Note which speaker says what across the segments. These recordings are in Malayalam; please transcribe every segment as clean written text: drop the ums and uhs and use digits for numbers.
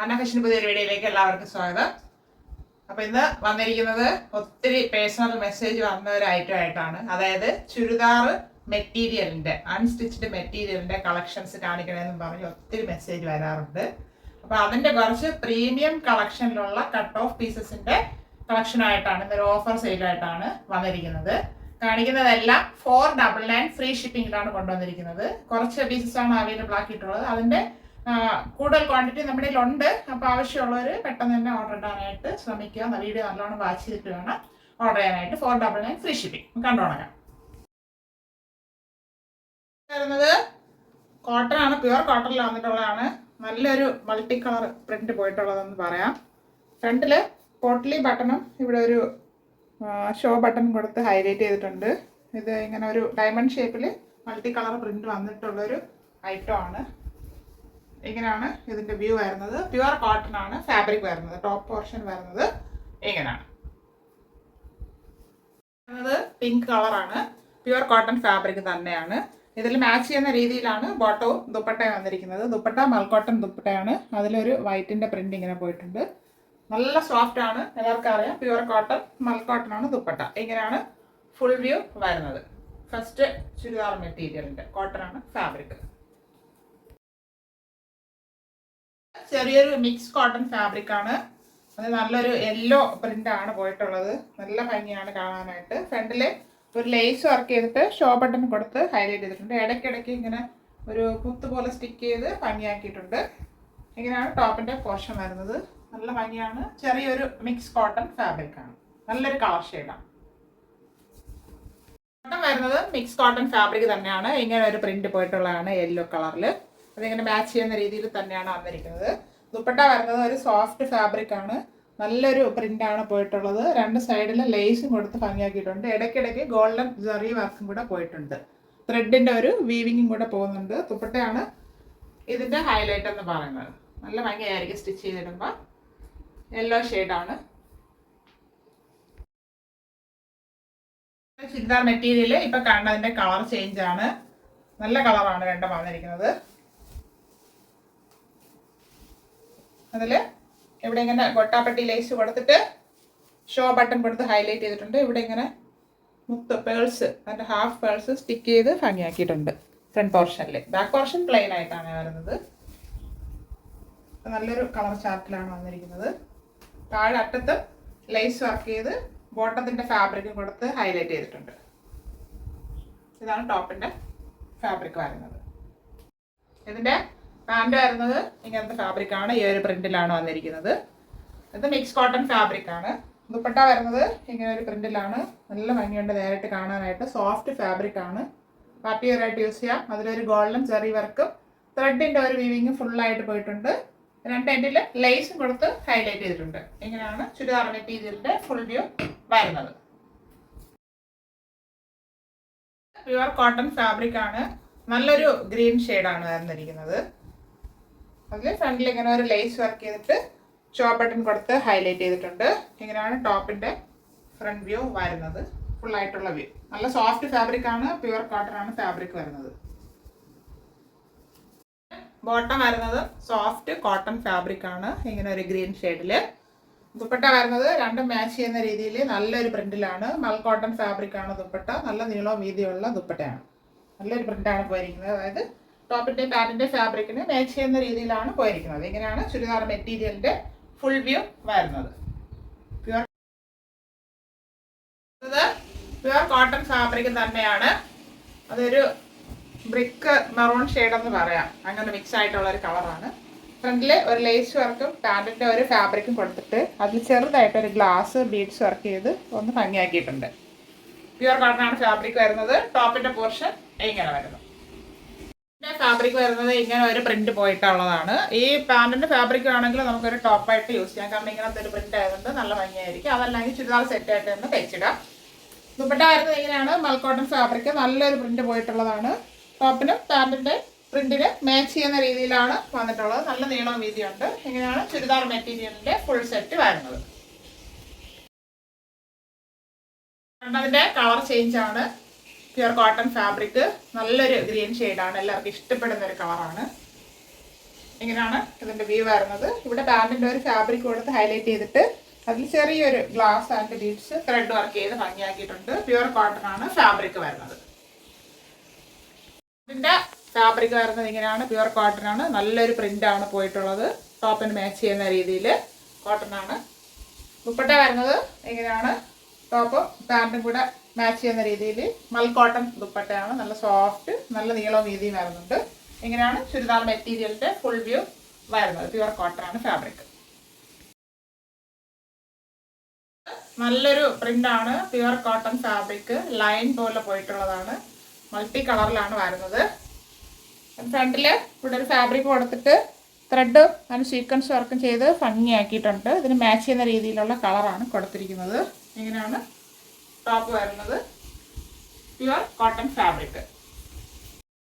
Speaker 1: അന്നഫാഷൻ പുതിയൊരു വീഡിയോയിലേക്ക് എല്ലാവർക്കും സ്വാഗതം. അപ്പോൾ ഇന്ന് വന്നിരിക്കുന്നത് ഒത്തിരി പേഴ്സണൽ മെസ്സേജ് വന്ന ഒരു ഐറ്റം ആയിട്ടാണ്. അതായത് ചുരിദാർ മെറ്റീരിയലിന്റെ അൺസ്റ്റിച്ച്ഡ് മെറ്റീരിയലിന്റെ കളക്ഷൻസ് കാണിക്കണമെന്ന് പറഞ്ഞ് ഒത്തിരി മെസ്സേജ് വരാറുണ്ട്. അപ്പോൾ അതിന്റെ കുറച്ച് പ്രീമിയം കളക്ഷനിലുള്ള കട്ട് ഓഫ് പീസസിന്റെ കളക്ഷനായിട്ടാണ് ഇന്നൊരു ഓഫർ സെയിലായിട്ടാണ് വന്നിരിക്കുന്നത്. കാണിക്കുന്നതെല്ലാം 499 ഫ്രീ ഷിപ്പിംഗിലാണ് കൊണ്ടുവന്നിരിക്കുന്നത്. കുറച്ച് പീസസ് ആണ് അവൈലബിൾ ആക്കിയിട്ടുള്ളത്. അതിന്റെ കൂടുതൽ ക്വാണ്ടിറ്റി നമ്മുടെ ഉണ്ട്. അപ്പോൾ ആവശ്യമുള്ളവർ പെട്ടെന്ന് തന്നെ ഓർഡർ ഇടാനായിട്ട് ശ്രമിക്കുക. വീഡിയോ നല്ലോണം വാച്ച് ചെയ്തിട്ട് വേണം ഓർഡർ ചെയ്യാനായിട്ട്. 499 ഫ്രീ ഷിപ്പിംഗ് കണ്ടുടങ്ങാം. വരുന്നത് കോട്ടൺ ആണ്, പ്യുവർ കോട്ടണിൽ വന്നിട്ടുള്ളതാണ്. നല്ലൊരു മൾട്ടി കളർ പ്രിന്റ് പോയിട്ടുള്ളതെന്ന് പറയാം. ഫ്രണ്ടില് പോട്ട്ലി ബട്ടണും ഇവിടെ ഒരു ഷോ ബട്ടൺ കൊടുത്ത് ഹൈലൈറ്റ് ചെയ്തിട്ടുണ്ട്. ഇത് ഇങ്ങനെ ഒരു ഡയമണ്ട് ഷേപ്പിൽ മൾട്ടി കളർ പ്രിന്റ് വന്നിട്ടുള്ളൊരു ഐറ്റം ആണ്. ഇങ്ങനെയാണ് ഇതിന്റെ വ്യൂ വരുന്നത്. പ്യുവർ കോട്ടൺ ആണ് ഫാബ്രിക് വരുന്നത്. ടോപ്പ് പോർഷൻ വരുന്നത് ഇങ്ങനെയാണ്. പിങ്ക് കളറാണ്, പ്യുവർ കോട്ടൺ ഫാബ്രിക് തന്നെയാണ്. ഇതിൽ മാച്ച് ചെയ്യുന്ന രീതിയിലാണ് ബോട്ടവും ദുപ്പട്ടയും വന്നിരിക്കുന്നത്. ദുപ്പട്ട മൽക്കോട്ടൺ ദുപ്പട്ടയാണ്. അതിലൊരു വൈറ്റിന്റെ പ്രിന്റ് ഇങ്ങനെ പോയിട്ടുണ്ട്. നല്ല സോഫ്റ്റ് ആണ്, എല്ലാവർക്കും അറിയാം. പ്യുവർ കോട്ടൺ മൽക്കോട്ടൺ ആണ് ദുപ്പട്ട. ഇങ്ങനെയാണ് ഫുൾ വ്യൂ വരുന്നത്. ഫസ്റ്റ് ചുരിദാർ മെറ്റീരിയലിന്റെ കോട്ടൺ ആണ് ഫാബ്രിക്. ചെറിയൊരു മിക്സ് കോട്ടൺ ഫാബ്രിക് ആണ്. അത് നല്ലൊരു യെല്ലോ പ്രിന്റ് ആണ് പോയിട്ടുള്ളത്. നല്ല ഭംഗിയാണ് കാണാനായിട്ട്. ഫ്രണ്ടില് ഒരു ലേസ് വർക്ക് ചെയ്തിട്ട് ഷോ ബട്ടൺ കൊടുത്ത് ഹൈലൈറ്റ് ചെയ്തിട്ടുണ്ട്. ഇടയ്ക്കിടയ്ക്ക് ഇങ്ങനെ ഒരു കുത്ത് പോലെ സ്റ്റിക്ക് ചെയ്ത് ഭംഗിയാക്കിയിട്ടുണ്ട്. ഇങ്ങനെയാണ് ടോപ്പിന്റെ പോർഷൻ വരുന്നത്. നല്ല ഭംഗിയാണ്. ചെറിയൊരു മിക്സ് കോട്ടൺ ഫാബ്രിക് ആണ്. നല്ലൊരു കളർ ഷെയ്ഡാണ്. കോട്ടൺ വരുന്നത് മിക്സ് കോട്ടൺ ഫാബ്രിക് തന്നെയാണ്. ഇങ്ങനെ ഒരു പ്രിന്റ് പോയിട്ടുള്ളതാണ് യെല്ലോ കളറിൽ. അതിങ്ങനെ മാച്ച് ചെയ്യുന്ന രീതിയിൽ തന്നെയാണ് വന്നിരിക്കുന്നത്. ദുപ്പട്ട വരുന്നത് ഒരു സോഫ്റ്റ് ഫാബ്രിക് ആണ്. നല്ലൊരു പ്രിന്റ് ആണ് പോയിട്ടുള്ളത്. രണ്ട് സൈഡിൽ ലേസും കൊടുത്ത് ഭംഗിയാക്കിയിട്ടുണ്ട്. ഇടയ്ക്കിടയ്ക്ക് ഗോൾഡൻ ജെറി വർക്കും കൂടെ പോയിട്ടുണ്ട്. ത്രെഡിന്റെ ഒരു വീവിങ്ങും കൂടെ പോകുന്നുണ്ട്. ദുപ്പട്ടയാണ് ഇതിന്റെ ഹൈലൈറ്റ് എന്ന് പറയുന്നത്. നല്ല ഭംഗിയായിരിക്കും സ്റ്റിച്ച് ചെയ്തിടുമ്പോൾ. യെല്ലോ ഷെയ്ഡാണ്. ചുരിദാർ മെറ്റീരിയൽ ഇപ്പൊ കാണുന്നതിന്റെ കളർ ചേഞ്ച് ആണ്. നല്ല കളറാണ് രണ്ടും വന്നിരിക്കുന്നത്. അതില് ഇവിടെ ഇങ്ങനെ ഗൊട്ടാപ്പട്ടി ലേസ് കൊടുത്തിട്ട് ഷോ ബട്ടൺ കൊടുത്ത് ഹൈലൈറ്റ് ചെയ്തിട്ടുണ്ട്. ഇവിടെ ഇങ്ങനെ മുത്ത് പേൾസ്, അതിന്റെ ഹാഫ് പേൾസ് സ്റ്റിക്ക് ചെയ്ത് ഭംഗിയാക്കിയിട്ടുണ്ട് ഫ്രണ്ട് പോർഷനിൽ. ബാക്ക് പോർഷൻ പ്ലെയിൻ ആയിട്ടാണ് വരുന്നത്. നല്ലൊരു കളർ ചാർട്ടിലാണ് വന്നിരിക്കുന്നത്. താഴെ അറ്റത്ത് ലേസ് വർക്ക് ചെയ്ത് ബോട്ടത്തിന്റെ ഫാബ്രിക്കും കൊടുത്ത് ഹൈലൈറ്റ് ചെയ്തിട്ടുണ്ട്. ഇതാണ് ടോപ്പിന്റെ ഫാബ്രിക് വരുന്നത്. ഇതിന്റെ പാൻറ് വരുന്നത് ഇങ്ങനത്തെ ഫാബ്രിക് ആണ്. ഈ ഒരു പ്രിന്റിലാണ് വന്നിരിക്കുന്നത്. ഇത് മിക്സ് കോട്ടൺ ഫാബ്രിക് ആണ്. ദുപ്പട്ട വരുന്നത് ഇങ്ങനെ ഒരു പ്രിന്റിലാണ്. നല്ല ഭംഗിയുണ്ട് നേരിട്ട് കാണാനായിട്ട്. സോഫ്റ്റ് ഫാബ്രിക് ആണ്. പാർട്ടി വെയർ ആയിട്ട് യൂസ് ചെയ്യാം. അതിലൊരു ഗോൾഡൻ ചെറി വർക്കും ത്രെഡിന്റെ ഒരു വീവിങ്ങും ഫുള്ളായിട്ട് പോയിട്ടുണ്ട്. രണ്ട് എൻഡിൽ ലേസും കൊടുത്ത് ഹൈലൈറ്റ് ചെയ്തിട്ടുണ്ട്. ഇങ്ങനെയാണ് ചുരിദാർ മെറ്റീരിയലിന്റെ ഫുൾ വ്യൂ വരുന്നത്. പ്യുവർ കോട്ടൺ ഫാബ്രിക് ആണ്. നല്ലൊരു ഗ്രീൻ ഷെയ്ഡാണ് വരുന്നിരിക്കുന്നത്. അതിൽ ഫ്രണ്ടിൽ ഇങ്ങനെ ഒരു ലേസ് വർക്ക് ചെയ്തിട്ട് ഷോ ബട്ടൺ കൊടുത്ത് ഹൈലൈറ്റ് ചെയ്തിട്ടുണ്ട്. ഇങ്ങനെയാണ് ടോപ്പിന്റെ ഫ്രണ്ട് വ്യൂ വരുന്നത്. ഫുള്ളായിട്ടുള്ള വ്യൂ. നല്ല സോഫ്റ്റ് ഫാബ്രിക് ആണ്. പ്യുവർ കോട്ടൺ ആണ് ഫാബ്രിക് വരുന്നത്. ബോട്ടം വരുന്നത് സോഫ്റ്റ് കോട്ടൺ ഫാബ്രിക് ആണ്. ഇങ്ങനെ ഒരു ഗ്രീൻ ഷെയ്ഡില്. ദുപ്പട്ട വരുന്നത് രണ്ടും മാച്ച് ചെയ്യുന്ന രീതിയിൽ നല്ലൊരു പ്രിന്റിലാണ്. മൽക്കോട്ടൺ ഫാബ്രിക് ആണ് ദുപ്പട്ട. നല്ല നീളവും വീതിയുള്ള ദുപ്പട്ടയാണ്. നല്ലൊരു പ്രിന്റാണ് പോയിരിക്കുന്നത്. അതായത് ടോപ്പിന്റെ പാന്റിന്റെ ഫാബ്രിക്കിന് മാച്ച് ചെയ്യുന്ന രീതിയിലാണ് പോയിരിക്കുന്നത്. ഇങ്ങനെയാണ് ചുരിദാർ മെറ്റീരിയലിന്റെ ഫുൾ വ്യൂ വരുന്നത്. പ്യുവർ കോട്ടൺ ഫാബ്രിക് തന്നെയാണ്. അതൊരു ബ്രിക്ക് മെറൂൺ ഷെയ്ഡ് എന്ന് പറയാം. അങ്ങനെ മിക്സ് ആയിട്ടുള്ള ഒരു കളറാണ്. ഫ്രണ്ടില് ഒരു ലേസ് വർക്കും പാന്റിന്റെ ഒരു ഫാബ്രിക്കും കൊടുത്തിട്ട് അതിൽ ചെറുതായിട്ട് ഒരു ഗ്ലാസ് ബീഡ്സ് വർക്ക് ചെയ്ത് ഒന്ന് ഭംഗിയാക്കിയിട്ടുണ്ട്. പ്യുവർ കോട്ടൺ ആണ് ഫാബ്രിക് വരുന്നത്. ടോപ്പിന്റെ പോർഷൻ ഇങ്ങനെ വരുന്നു. ഫാബ്രിക് വരുന്നത് ഇങ്ങനെ ഒരു പ്രിന്റ് പോയിട്ടുള്ളതാണ്. ഈ പാന്റിന്റെ ഫാബ്രിക് ആണെങ്കിൽ നമുക്കൊരു ടോപ്പായിട്ട് യൂസ് ചെയ്യാം. കാരണം ഇങ്ങനത്തെ ഒരു പ്രിന്റ് ആയതുകൊണ്ട് നല്ല ഭംഗിയായിരിക്കും. അതല്ലെങ്കിൽ ചുരിദാർ സെറ്റ് ആയിട്ട് തന്നെ തയ്ച്ചിടാം. ദുപ്പട്ട വരുന്നത് ഇങ്ങനെയാണ്. മൽക്കോട്ടൺ ഫാബ്രിക് നല്ലൊരു പ്രിന്റ് പോയിട്ടുള്ളതാണ്. ടോപ്പിനും പാന്റിന്റെ പ്രിന്റിന് മാച്ച് ചെയ്യുന്ന രീതിയിലാണ് വന്നിട്ടുള്ളത്. നല്ല നീളവും വീതിയുണ്ട്. ഇങ്ങനെയാണ് ചുരിദാർ മെറ്റീരിയലിന്റെ ഫുൾ സെറ്റ് വരുന്നത്. അതിന്റെ കളർ ചേഞ്ച് ആണ്. പ്യുവർ കോട്ടൺ ഫാബ്രിക് നല്ലൊരു ഗ്രീൻ ഷെയ്ഡാണ്. എല്ലാവർക്കും ഇഷ്ടപ്പെടുന്ന ഒരു കളറാണ്. ഇങ്ങനെയാണ് ഇതിൻ്റെ വ്യൂ വരുന്നത്. ഇവിടെ പാൻറ്റിൻ്റെ ഒരു ഫാബ്രിക് കൊടുത്ത് ഹൈലൈറ്റ് ചെയ്തിട്ട് അതിൽ ചെറിയൊരു glass and beads thread work ചെയ്ത് ഭംഗിയാക്കിയിട്ടുണ്ട്. പ്യുവർ കോട്ടൺ ആണ് ഫാബ്രിക് വരുന്നത്. ഇതിൻ്റെ ഫാബ്രിക് വരുന്നത് ഇങ്ങനെയാണ്, പ്യുവർ കോട്ടൺ ആണ്. നല്ലൊരു പ്രിന്റ് ആണ് പോയിട്ടുള്ളത്. ടോപ്പിന് മാച്ച് ചെയ്യുന്ന രീതിയിൽ കോട്ടൺ ആണ്. ദുപ്പട്ട വരുന്നത് ഇങ്ങനെയാണ്, ടോപ്പും പാൻറ്റും കൂടെ മാച്ച് ചെയ്യുന്ന രീതിയിൽ മൽ കോട്ടൺ ദുപ്പട്ടയാണ്. നല്ല സോഫ്റ്റ്, നല്ല നീളവും വീതിയും വരുന്നുണ്ട്. ഇങ്ങനെയാണ് ചുരിദാർ മെറ്റീരിയലിന്റെ ഫുൾ വ്യൂ വരുന്നത്. പ്യുവർ കോട്ടൺ ആണ് ഫാബ്രിക്. നല്ലൊരു പ്രിന്റ് ആണ്, പ്യുവർ കോട്ടൺ ഫാബ്രിക്. ലൈൻ പോലെ പോയിട്ടുള്ളതാണ്. മൾട്ടി കളറിലാണ് വരുന്നത്. ഫ്രണ്ടില് ഇവിടെ ഒരു ഫാബ്രിക് കൊടുത്തിട്ട് ത്രെഡ് അതിന് സീക്വൻസ് വർക്കും ചെയ്ത് ഭംഗിയാക്കിയിട്ടുണ്ട്. ഇതിന് മാച്ച് ചെയ്യുന്ന രീതിയിലുള്ള കളറാണ് കൊടുത്തിരിക്കുന്നത്. ഇങ്ങനെയാണ് ടോപ്പ് വരുന്നത്. Pure cotton fabric.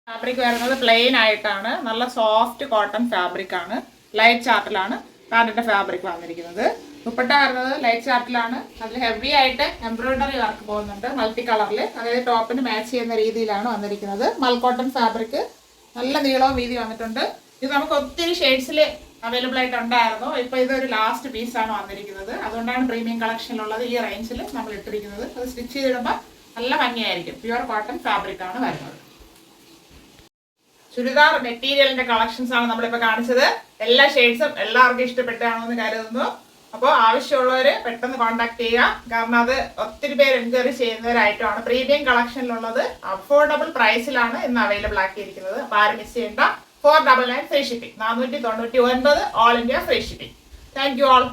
Speaker 1: ഫാബ്രിക് വരുന്നത് പ്ലെയിൻ ആയിട്ടാണ്. നല്ല സോഫ്റ്റ് കോട്ടൺ ഫാബ്രിക് ആണ്. ലൈറ്റ് ചാർട്ടിലാണ് പാൻറ്റിന്റെ ഫാബ്രിക് വന്നിരിക്കുന്നത്. ദുപ്പട്ട വരുന്നത് ലൈറ്റ് ചാർട്ടിലാണ്. അതിൽ ഹെവി ആയിട്ട് എംബ്രോയിഡറി വർക്ക് പോകുന്നുണ്ട് മൾട്ടി കളറിൽ. അതായത് ടോപ്പിന് മാച്ച് ചെയ്യുന്ന രീതിയിലാണ് വന്നിരിക്കുന്നത്. മൽ കോട്ടൺ ഫാബ്രിക്. നല്ല നീളവും വീതി വന്നിട്ടുണ്ട്. ഇത് നമുക്ക് ഒത്തിരി ഷെയ്ഡ്സിൽ അവൈലബിൾ ആയിട്ടുണ്ടായിരുന്നു. ഇപ്പോൾ ഇതൊരു ലാസ്റ്റ് പീസാണ് വന്നിരിക്കുന്നത്. അതുകൊണ്ടാണ് പ്രീമിയം കളക്ഷനിലുള്ളത് ഈ റേഞ്ചിൽ നമ്മൾ ഇട്ടിരിക്കുന്നത്. അത് സ്റ്റിച്ച് ചെയ്തിടുമ്പോൾ നല്ല ഭംഗിയായിരിക്കും. പ്യുവർ കോട്ടൺ ഫാബ്രിക് ആണ് വരുന്നത്. ചുരിദാർ മെറ്റീരിയലിന്റെ കളക്ഷൻസ് ആണ് നമ്മളിപ്പോൾ കാണിച്ചത്. എല്ലാ ഷെയ്ഡ്സും എല്ലാവർക്കും ഇഷ്ടപ്പെട്ടാണെന്ന് കരുതുന്നു. അപ്പോൾ ആവശ്യമുള്ളവർ പെട്ടെന്ന് കോൺടാക്ട് ചെയ്യുക. കാരണം അത് ഒത്തിരി പേര് എൻക്വയറി ചെയ്യുന്നവരായിട്ടുമാണ്. പ്രീമിയം കളക്ഷനിലുള്ളത് അഫോർഡബിൾ പ്രൈസിലാണ് ഇന്ന് അവൈലബിൾ ആക്കിയിരിക്കുന്നത്. അപ്പോൾ ആരും മിസ് ചെയ്യേണ്ട. 499 free shipping. 499 all India free shipping. Thank you all.